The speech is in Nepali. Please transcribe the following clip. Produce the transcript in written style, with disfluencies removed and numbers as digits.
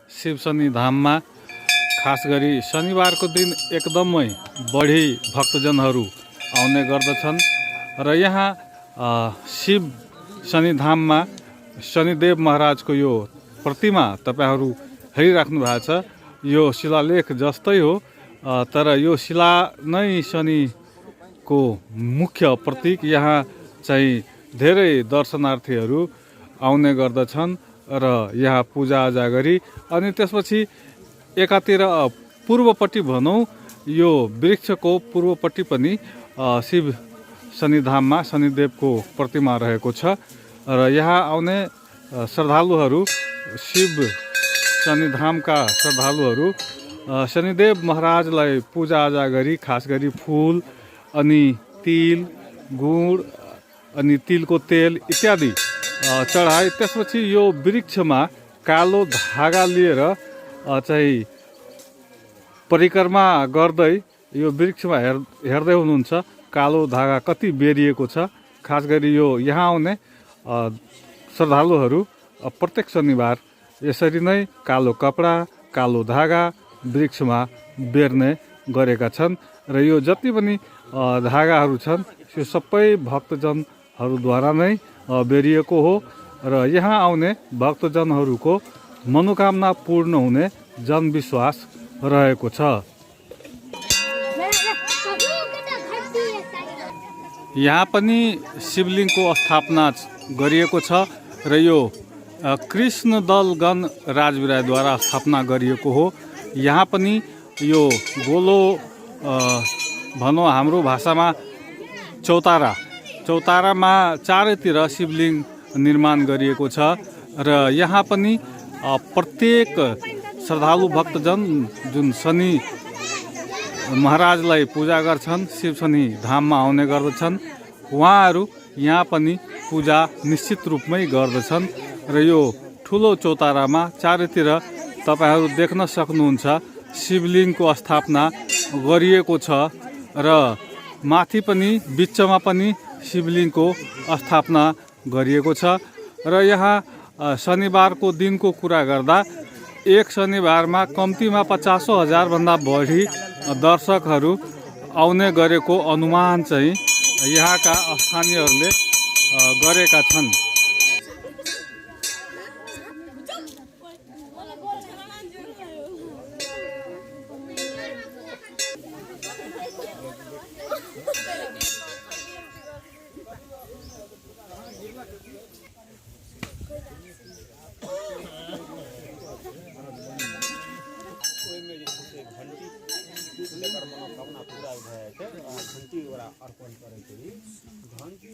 शिव शनि धाममा खास गरी शनिबारको दिन एकदमै बढी भक्तजनहरू आउने गर्दछन् र यहाँ शिव शनि धाममा शनिदेव महाराजको यो प्रतिमा तपाईहरू हेरिराख्नु भएको छ। यो शिलालेख जस्तै हो, तर यो शिला नै शनिको मुख्य प्रतीक। यहाँ चाहिँ धेरै दर्शनार्थीहरू आउने गर्दछन् र यहाँ पूजाआजा गरी अनि त्यसपछि एकातिर पूर्वपट्टि भनौँ यो वृक्षको पूर्वपट्टि पनि शिव शनिधाममा शनिदेवको प्रतिमा रहेको छ र यहाँ आउने श्रद्धालुहरू शिव शनिधामका श्रद्धालुहरू शनिदेव महाराजलाई पूजाआजा गरी खास गरी फूल अनि तिल गुड अनि तिलको तेल इत्यादि चढाए। त्यसपछि यो वृक्षमा कालो धागा लिएर चाहिँ परिक्रमा गर्दै यो वृक्षमा हेर्दै हुनुहुन्छ कालो धागा कति बेरिएको छ। खास गरी यो यहाँ आउने श्रद्धालुहरू प्रत्येक शनिबार यसरी नै कालो कपडा कालो धागा वृक्षमा बेर्ने गरेका छन् र यो जति पनि धागाहरू छन् यो सबै भक्तजनहरूद्वारा नै बेरिएको हो र यहाँ आउने भक्तजनहरूको मनोकामना पूर्ण हुने जनविश्वास रहेको छ। यहाँ पनि शिवलिङ्गको स्थापना गरिएको छ र यो कृष्णदलगण राजविरायद्वारा स्थापना गरिएको हो। यहाँ पनि यो गोलो भनौँ हाम्रो भाषामा चौतारामा चारैतिर शिवलिङ्ग निर्माण गरिएको छ र यहाँ पनि प्रत्येक श्रद्धालु भक्तजन जुन शनि महाराजलाई पूजा गर्छन् शिव शनि धाममा आउने गर्दछन् उहाँहरू यहाँ पनि पूजा निश्चित रूपमै गर्दछन् र यो ठुलो चौतारामा चारैतिर तपाईहरू देख्न सक्नुहुन्छ शिवलिङ्गको स्थापना गरिएको छ र माथि पनि बिचमा पनि शिवलिङ्गको स्थापना गरिएको छ र यहाँ शनिबारको दिनको कुरा गर्दा एक शनिबारमा कम्तीमा 50,000 भन्दा बढी दर्शकहरू आउने गरेको अनुमान चाहिँ यहाँका स्थानीयहरूले गरेका छन्। घंटी